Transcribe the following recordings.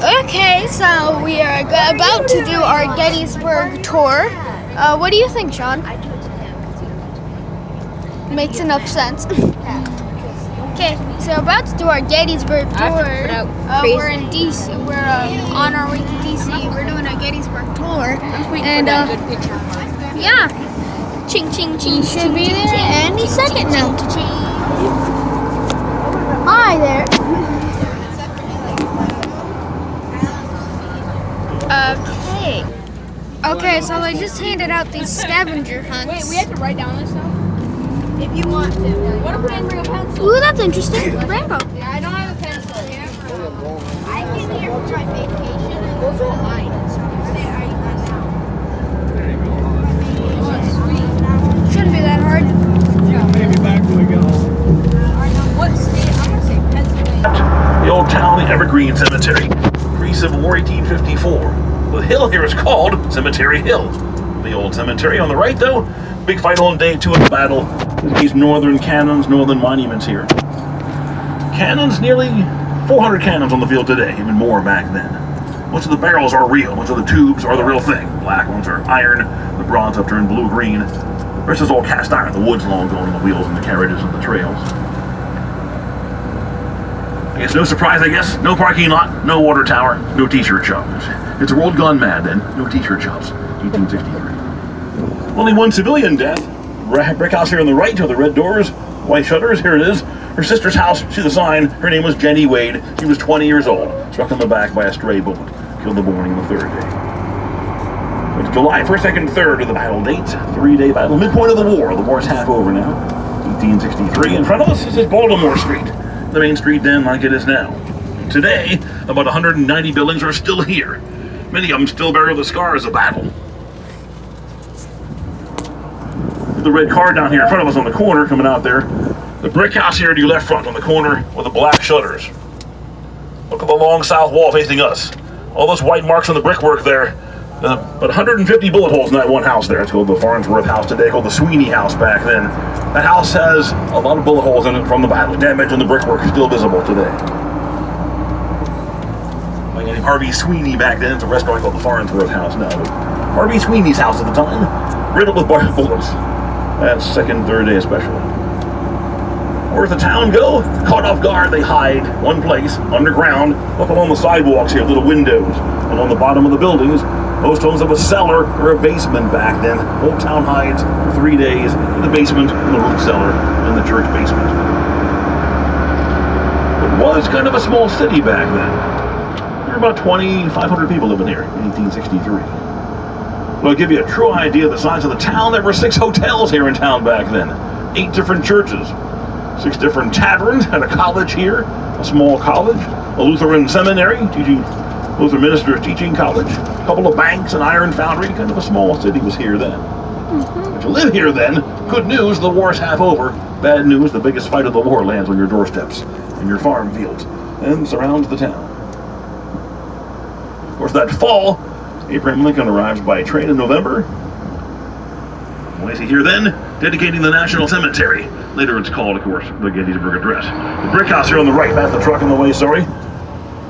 Okay, so we are about to do our Gettysburg tour. What do you think, Sean? Makes enough sense. Okay, so about to do our Gettysburg tour. We're in DC. We're on our way to DC. We're doing a Gettysburg tour, and yeah, ching ching ching should be there any second now. Hi there. Okay, so they just handed out these scavenger hunts. Wait, we have to write down this stuff? If you want to. What if we didn't bring a pencil? Ooh, that's interesting. Rainbow. Yeah, I don't have a pencil. I came here for my vacation and those are mine. Shouldn't be that hard. Maybe back where we go. What state? I'm going to say Pennsylvania. The old town, the Evergreen Cemetery. Pre-Civil War, 1854. The hill here is called Cemetery Hill. The old cemetery on the right, though, big fight on day 2 of the battle. These northern cannons, northern monuments here. Cannons, nearly 400 cannons on the field today, even more back then. Most of the barrels are real, most of the tubes are the real thing. Black ones are iron, the bronze have turned blue-green. The rest is all cast iron, the wood's long gone on the wheels and the carriages and the trails. I guess no surprise, no parking lot, no water tower, no t-shirt shop. It's a world gone mad then, no t-shirt shops, 1863. Only one civilian death. Brick house here on the right with the red doors, white shutters, here it is. Her sister's house, see the sign, her name was Jenny Wade. She was 20 years old, struck in the back by a stray bullet, killed the morning of the 3rd day. It's July 1st, 2nd, 3rd are the battle dates, 3-day battle, midpoint of the war. The war's half over now, 1863. In front of us is Baltimore Street, the main street then like it is now. Today, about 190 buildings are still here. Many of them still bear the scars of battle. The red car down here in front of us on the corner coming out there. The brick house here to your left front on the corner with the black shutters. Look at the long south wall facing us. All those white marks on the brickwork there. But 150 bullet holes in that one house there. It's called the Farnsworth House today, called the Sweeney House back then. That house has a lot of bullet holes in it from the battle. Damage in the brickwork is still visible today. Harvey Sweeney back then. It's a restaurant called the Farnsworth House now. But Harvey Sweeney's house at the time, riddled with bullets. That's 2nd, 3rd day especially. Where's the town go? Caught off guard, they hide one place, underground. Look along the sidewalks here, little windows. And on the bottom of the buildings, most homes have a cellar or a basement back then. Whole town hides for 3 days in the basement, in the root cellar, in the church basement. It was kind of a small city back then. There were about 2,500 people living here in 1863. Well, I'll give you a true idea of the size of the town. There were 6 hotels here in town back then, 8 different churches, 6 different taverns, and a college here, a small college, a Lutheran seminary, Lutheran ministers teaching college, a couple of banks, an iron foundry. Kind of a small city was here then. But you live here then, good news, the war's half over. Bad news, the biggest fight of the war lands on your doorsteps, in your farm fields, and surrounds the town. Of course, that fall, Abraham Lincoln arrives by train in November. Why is he here then? Dedicating the National Cemetery. Later it's called, of course, the Gettysburg Address. The brick house here on the right, that's the truck in the way, sorry.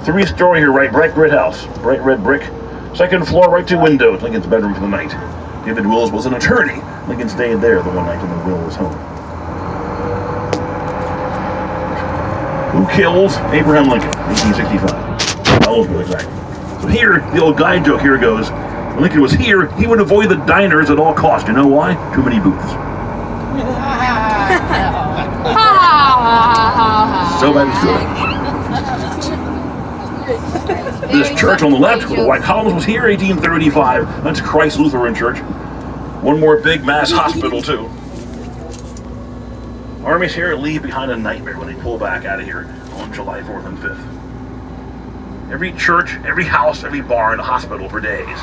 3-story here, right, brick house. Bright red brick. 2nd floor, right 2 windows. Lincoln's bedroom for the night. David Wills was an attorney. Lincoln stayed there the one night in the Wills home. Who kills Abraham Lincoln? 1865. Ellsworth, exactly. So here, the old guide joke here goes, when Lincoln was here, he would avoid the diners at all costs. You know why? Too many booths. So bad it's good. This church on the left with the white columns was here, 1835. That's Christ Lutheran Church. One more big mass hospital, too. Armies here leave behind a nightmare when they pull back out of here on July 4th and 5th. Every church, every house, every barn, a hospital for days.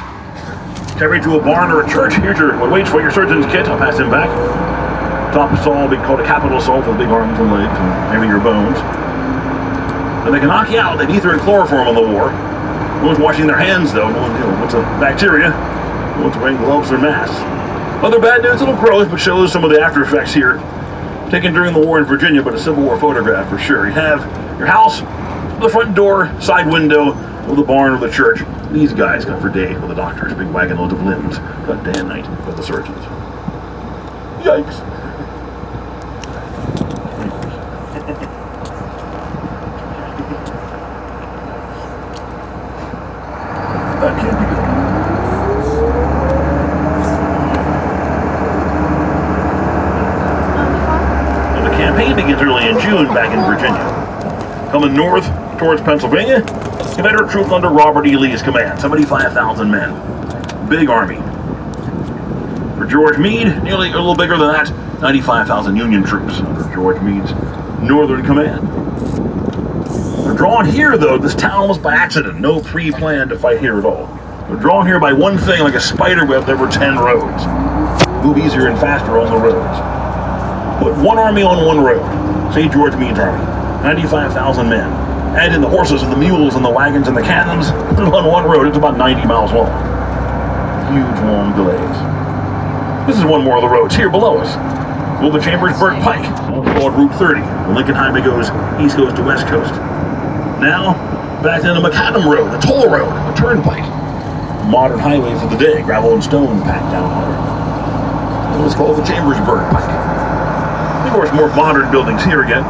Carried to a barn or a church, here's what waits for your surgeon's kit. I'll pass him back. Top saw, called a capital saw with big arms and legs and maybe your bones. Then they can knock you out. They need their chloroform in the war. No one's washing their hands though. No one, what's a bacteria? No one's wearing gloves or masks. Other bad news, a little gross, but shows some of the after effects here. Taken during the war in Virginia, but a Civil War photograph for sure. You have your house, the front door, side window, or the barn or the church. These guys got for days with the doctors, big wagon loads of limbs, got day and night with the surgeons. Yikes. That can't be good. Well, the campaign begins early in June back in Virginia. Coming north towards Pennsylvania, Confederate troops under Robert E. Lee's command, 75,000 men. Big army. For George Meade, nearly a little bigger than that, 95,000 Union troops under George Meade's northern command. They're drawn here, though. This town was by accident. No pre-plan to fight here at all. They're drawn here by one thing, like a spider web. There were 10 roads. Move easier and faster on the roads. Put one army on one road. Say George Meade's army. 95,000 men. Add in the horses and the mules and the wagons and the cannons. On one road, it's about 90 miles long. Huge long delays. This is one more of the roads here below us. Well, the Chambersburg Pike, called Route 30. The Lincoln Highway goes east coast to west coast. Now, back into Macadam Road, the toll road, the turnpike. Modern highway for the day, gravel and stone packed down on it. It was called the Chambersburg Pike. Of course, more modern buildings here again.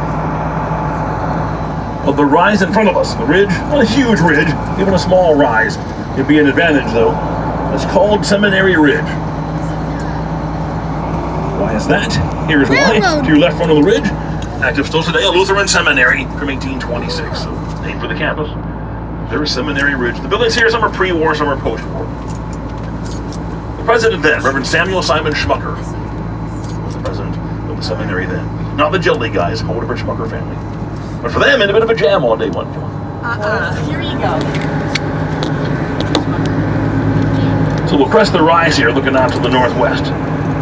Well, the rise in front of us, the ridge, not a huge ridge, even a small rise. It'd be an advantage, though. It's called Seminary Ridge. Why is that? Here's why. To your left front of the ridge, active still today, a Lutheran seminary from 1826. So, named for the campus. There's Seminary Ridge. The buildings here, some are pre-war, some are post-war. The president then, Reverend Samuel Simon Schmucker, was the president of the seminary then. Not the Jelly guys, whole different Schmucker family. But for them, in a bit of a jam on day one. Here you go. So we'll crest the rise here, looking out to the northwest.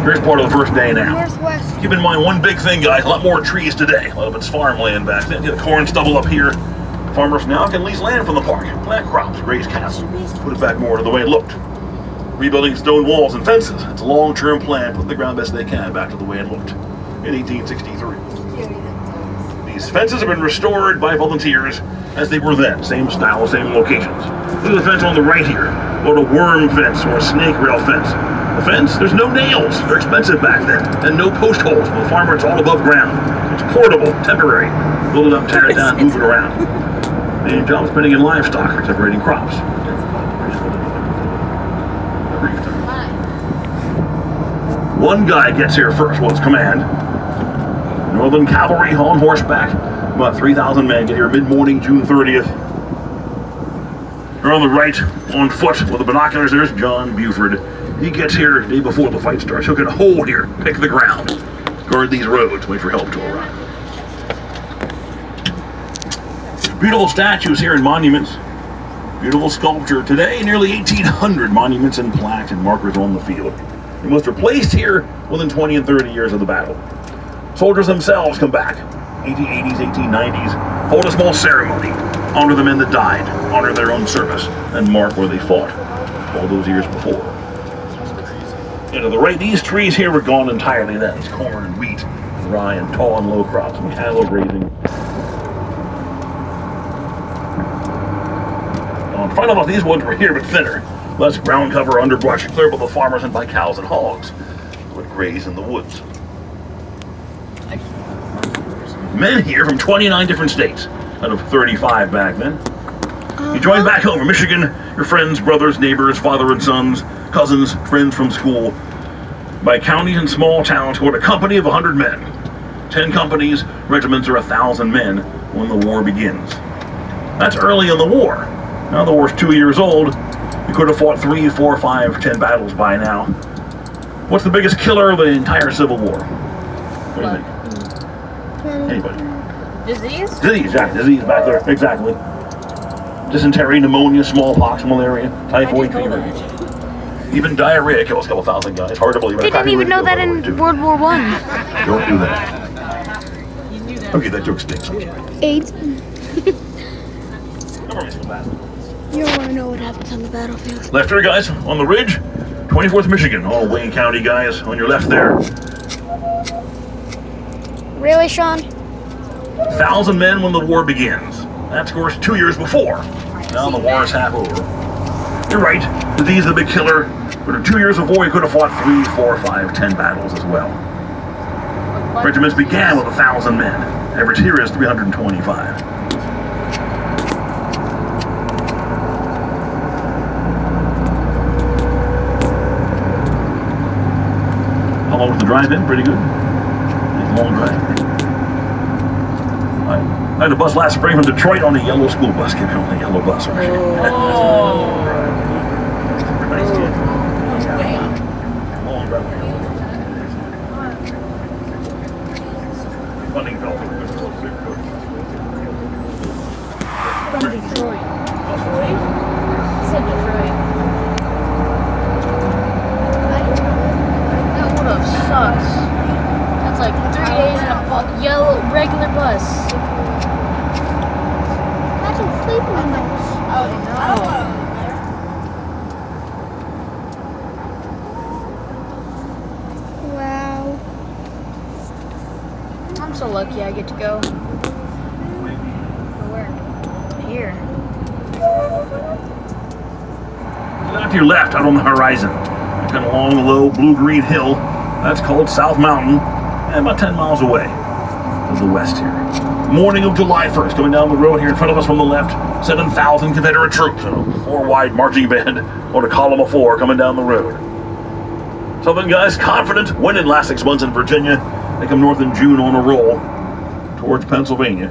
Here's part of the first day now. Northwest. Keep in mind one big thing, guys. A lot more trees today. A lot of it's farmland back then. You get the corn stubble up here. Farmers now can lease land from the park, plant crops, raise cattle, put it back more to the way it looked. Rebuilding stone walls and fences. It's a long-term plan. Put the ground best they can back to the way it looked in 1863. These fences have been restored by volunteers as they were then. Same style, same locations. Look at the fence on the right here. Or a worm fence or a snake rail fence. The fence, there's no nails. They're expensive back then. And no post holes. For the farmer, it's all above ground. It's portable, temporary. Build it up, tear it down, move it around. Main job is putting in livestock or separating crops. One guy gets here first. Well, it's command. Northern Cavalry on horseback. About 3,000 men get here mid-morning, June 30th. Or on the right, on foot, with the binoculars, there's John Buford. He gets here the day before the fight starts. He'll get a hole here, pick the ground, guard these roads, wait for help to arrive. Beautiful statues here and monuments. Beautiful sculpture. Today, nearly 1,800 monuments and plaques and markers on the field. They must have placed here within 20 and 30 years of the battle. Soldiers themselves come back. 1880s, 1890s. Hold a small ceremony. Honor the men that died. Honor their own service. And mark where they fought all those years before. And to the right, these trees here were gone entirely then. It's corn and wheat, and rye and tall and low crops, and cattle grazing. In front of us, these woods were here but thinner. Less ground cover, underbrush, clear by the farmers and by cows and hogs who would graze in the woods. Men here from 29 different states, out of 35 back then. You joined back home from Michigan, your friends, brothers, neighbors, father and sons, cousins, friends from school. By counties and small towns, what a company of 100 men. 10 companies, regiments, or 1,000 men when the war begins. That's early in the war. Now the war's 2 years old. You could have fought 3, 4, 5, 10 battles by now. What's the biggest killer of the entire Civil War? What do you think? Anybody? Disease? Disease, yeah, disease back there, exactly. Dysentery, pneumonia, smallpox, malaria, typhoid fever. Even diarrhea kills a couple thousand guys. Hard to believe. They didn't even know that in World War I. Don't do that. Okay, that joke stinks. I'm sorry. AIDS. Never mind, so bad. You don't want to know what happens on the battlefield. Left here, guys, on the ridge, 24th Michigan. All Wayne County guys on your left there. Really, Sean? 1,000 men when the war begins. That's, of course, 2 years before. Now the war is half over. You're right, disease is the big killer, but in 2 years of war, you could have fought 3, 4, 5, 10 battles as well. Regiments began with 1,000 men. Average here is 325. How long was the drive in? Pretty good. It's a long drive. I had a bus last spring from Detroit on the yellow school bus. Came on the yellow bus. Oh. Nice kid. Long drive. Funding belt. From Detroit. Said Detroit. That would have sucks. That's like 3 days in a yellow regular bus. Imagine sleeping in those. Oh no. Wow. I'm so lucky I get to go. Where? Here. Out to your left, out on the horizon, kind of long, low, blue-green hill. That's called South Mountain, and about 10 miles away to the west here. Morning of July 1st, coming down the road here in front of us from the left, 7,000 Confederate troops in a 4-wide marching band on a column of 4 coming down the road. Southern guys confident, winning last 6 months in Virginia. They come north in June on a roll towards Pennsylvania.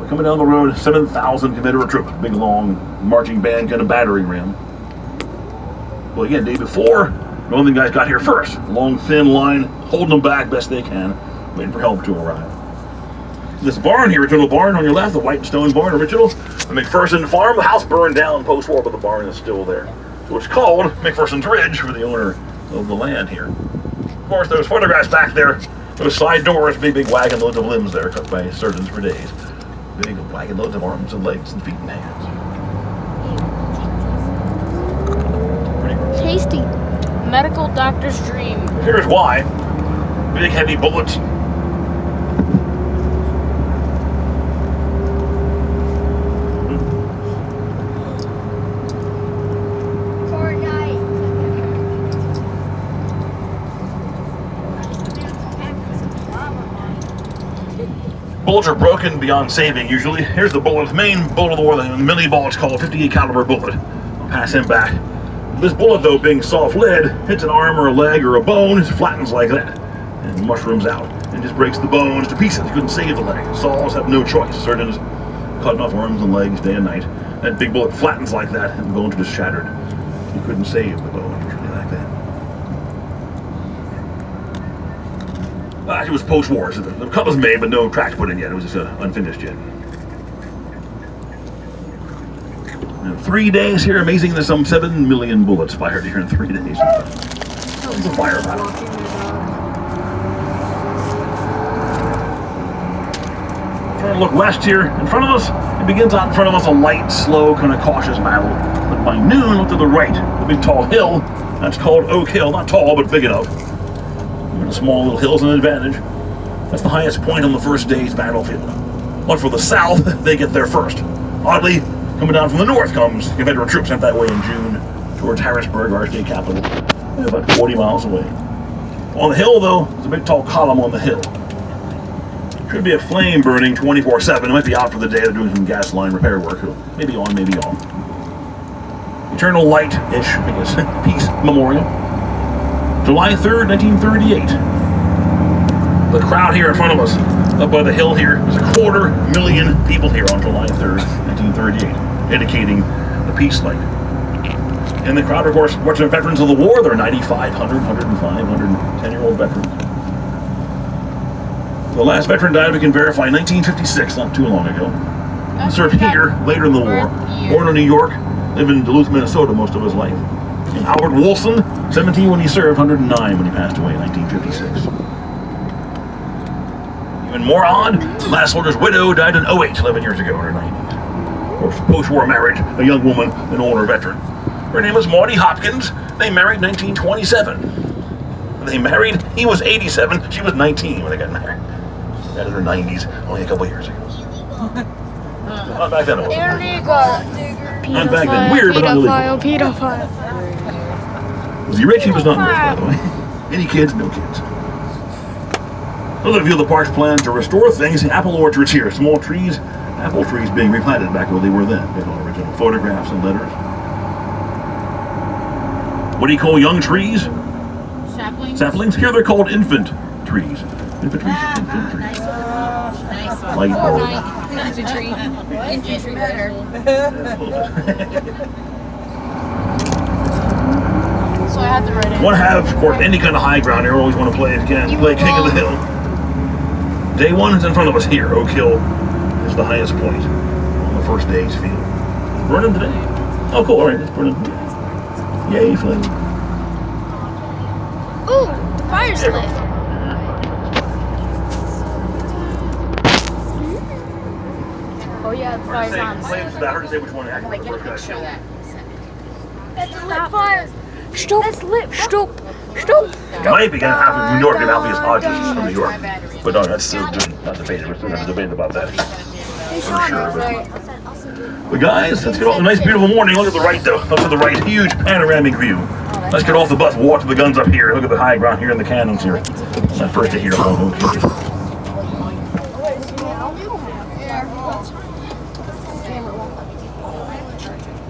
We're coming down the road, 7,000 Confederate troops, big long marching band, kind of battering ram. Well, again, day before, the Northern guys got here first. Long, thin line, holding them back best they can, waiting for help to arrive. This barn here, original barn on your left, the white stone barn, original, the McPherson farm. The house burned down post-war, but the barn is still there. So it's called McPherson's Ridge for the owner of the land here. Of course, there's photographs back there. Those side doors, big wagon loads of limbs there, cut by surgeons for days. Big wagon loads of arms and legs and feet and hands. Tasty. Medical doctor's dream. Here's why. Big heavy bullets. Bullets are broken beyond saving usually. Here's the bullet, main bullet of the war, the mini bullet's called 58 caliber bullet. I'll pass him back. This bullet, though, being soft lead, hits an arm or a leg or a bone, it flattens like that, and mushrooms out, and just breaks the bones to pieces. You couldn't save the leg. Saws have no choice. Surgeons cutting off arms and legs day and night. That big bullet flattens like that, and the bones are just shattered. You couldn't save the bones usually like that. It was post-war, so the cut was made, but no tracks put in yet. It was just unfinished yet. 3 days here, amazing. There's some 7 million bullets fired here in 3 days. It's a fire battle. Trying to look west here. In front of us, it begins out in front of us a light, slow, kind of cautious battle. But by noon, look to the right, the big tall hill. That's called Oak Hill. Not tall, but big enough. Even a small little hill's an advantage. That's the highest point on the first day's battlefield. But for the south, they get there first. Oddly, coming down from the north comes Confederate troops sent that way in June towards Harrisburg, our state capital, about 40 miles away. On the hill, though, there's a big tall column on the hill. Should be a flame burning 24/7. It might be out for the day. They're doing some gas line repair work. Maybe on, maybe off. Eternal light-ish, I guess. Peace Memorial. July 3rd, 1938. The crowd here in front of us, up by the hill here, there's 250,000 people here on July 3rd, 1938, indicating the peace light. And the crowd, of course, watching veterans of the war. There are 95, 100, 105, 110-year-old veterans. The last veteran died, we can verify, in 1956, not too long ago. He served here later in the war. Born in New York, lived in Duluth, Minnesota most of his life. And Albert Wilson, 17 when he served, 109 when he passed away in 1956. Even more odd, the last soldier's widow died in 08, 11 years ago in her 90s. Of course, post-war marriage, a young woman, an older veteran. Her name was Maudie Hopkins. They married in 1927. When they married, he was 87, she was 19 when they got married. That is her 90s, only a couple years ago. Not back then. It wasn't. Pedophile, Not back then. Weird, but not illegal. pedophile. Was he rich? He was not rich, by the way. Any kids? No kids. Another view of the park's plan to restore things. Apple orchards here. Small trees. Apple trees being replanted back where they were then. Based on original photographs and letters. What do you call young trees? Saplings. Saplings? Here they're called infant trees. Infant trees? Infant trees. Light bulb. Infantry. Infantry better. So I had to write it. Want to have, of course, any kind of high ground here. Always want to play if you can. Play King of the Hill. Day one is in front of us here. Oak Hill is the highest point on the first day's field. Burning today? Oh, cool. All right, it's burning. Yay, Flynn. Ooh, the fire's lit. Oh yeah, the fire's on. Flames, I heard you say which one. I'm gonna get a picture of that. That's a lit fire. Stop. That's lit. Stop. Stop. Might be going to happen in New York and Alpheus Hodges from New York. But no, that's still not debated. We're still going to debate about that. For sure. But guys, let's get off. A nice, beautiful morning. Look at the right, though. Look to the right. Huge panoramic view. Let's get off the bus. Walk to the guns up here. Look at the high ground here and the cannons here. That first day here.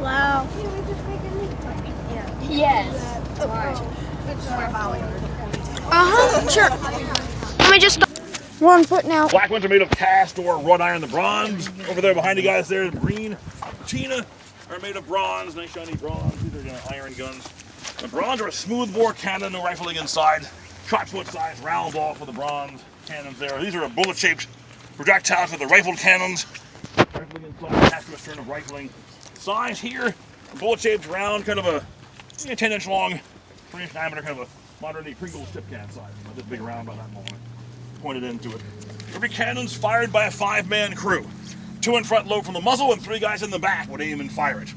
Wow. Yes. Sure. Let me just. 1 foot now. Black ones are made of cast or wrought iron. The bronze over there behind you guys there, green patina are made of bronze, nice shiny bronze. These are iron guns. The bronze are a smooth bore cannon, no rifling inside. Shot put size round off with the bronze cannons there. These are bullet shaped projectiles with the rifled cannons. Rifling inside, after a stern of rifling. Size here, bullet shaped round, kind of a 10-inch long, 3-inch diameter, kind of a modern day Pringles tip can size. This big round by that moment. Pointed into it. Every cannon's fired by a 5-man crew. 2 in front load from the muzzle and 3 guys in the back would aim and fire it.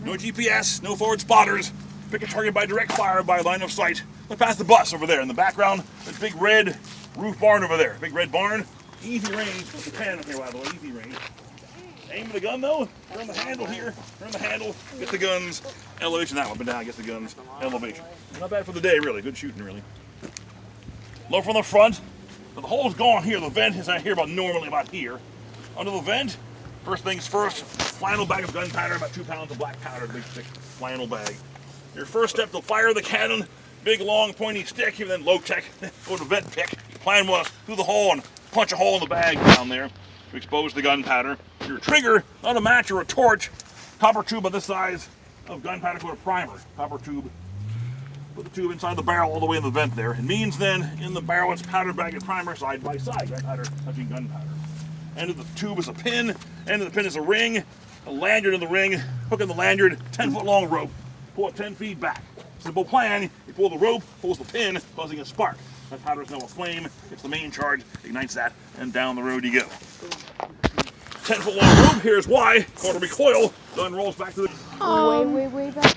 No GPS, no forward spotters. Pick a target by direct fire by line of sight. Look past the bus over there in the background. There's a big red roof barn over there. Big red barn. Easy range with the cannon here, by the way. Easy range. Aim for the gun though. Turn the handle here. Turn the handle. Get the guns. Elevation that one. Up and down. Get the guns. Elevation. Not bad for the day, really. Good shooting, really. Low from the front. So the hole's gone here. The vent is out here normally about here. Under the vent, first things first, flannel bag of gunpowder, about 2 pounds of black powder, big thick flannel bag. Your first step to fire the cannon, big long pointy stick, and then low tech, go to vent pick. Plan was through the hole and punch a hole in the bag down there to expose the gunpowder. Your trigger, not a match or a torch, copper tube of this size of gunpowder called a primer. Copper tube. Put the tube inside the barrel all the way in the vent there. It means then in the barrel it's powder bag and primer side by side, gunpowder touching gunpowder. End of the tube is a pin, end of the pin is a ring, a lanyard in the ring, hook in the lanyard, 10-foot long rope, pull it 10 feet back. Simple plan, you pull the rope, pulls the pin, causing a spark. That powder is now a flame, it's the main charge, ignites that, and down the road you go. 10-foot long rope, here's why, quarter recoil, gun rolls back to the... Way back.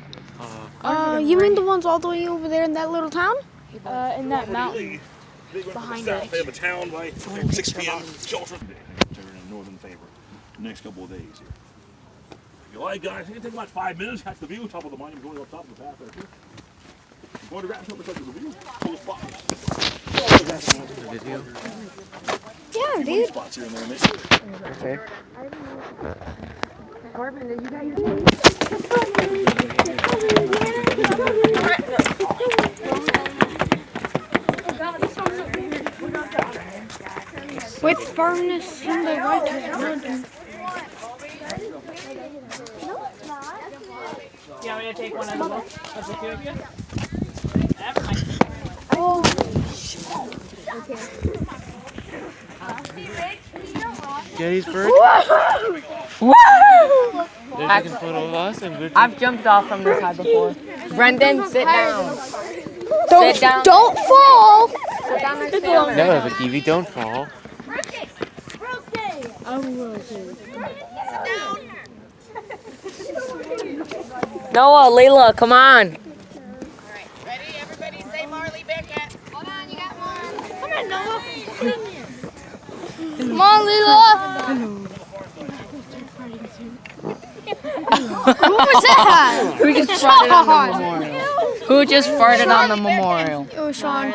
You mean the ones all the way over there in that little town? In that mountain. Behind it. They have a town by 6 p.m. Shelter. Turn in northern favor. The next couple of days here. If you like, guys, it can take about 5 minutes. Catch the view. Top of the monument, going up top of the path there too. Going to grab something such as the view. Pull the spots. Yeah, Dude. dude. Spots here and there, mate. Okay. Corbin, did you guys? With firmness in the righteous word. You want me to take one of them? That's okay with you? Gettysburg. Woo! There's a photo of us and good. I've jumped off from this side before. Brendan, sit down. Don't, Sit down. don't fall. Sit down next to him. Never have a TV. Don't fall. Noah, Layla, come on. Ready? Everybody say Marley Beckett. Hold on, you got one. Come on, Noah. Come on, Lila. Who was that? Who just farted on the memorial? Who just farted on the memorial? It was Sean.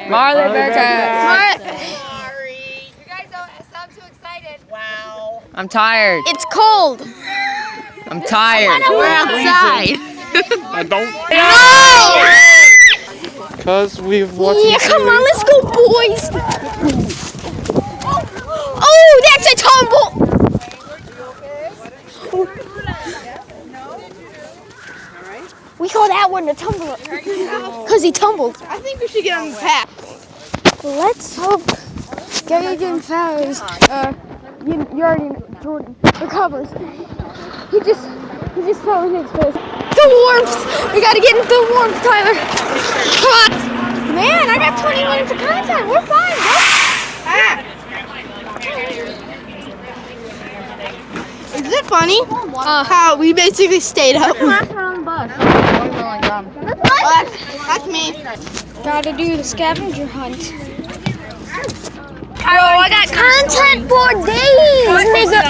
Marley Bearcat. Sorry. You guys don't sound too excited. Wow. I'm tired. It's cold. I'm tired. We're outside. I don't. No! Because we've watched. Yeah, come on, let's go, boys. Oh, that's a tumble. We call that one a tumble. Because he tumbled. I think we should get on the pack. Let's hope Gagin Fowles, you already know, Jordan, recovers. He just fell in his face. The warmth! We gotta get into the warmth, Tyler. Come on. Man, I got 20 minutes of content. We're fine, bro. Is it funny how we basically stayed up? On the bus. That's me. Gotta do the scavenger hunt. Bro, I got content for days, nigga.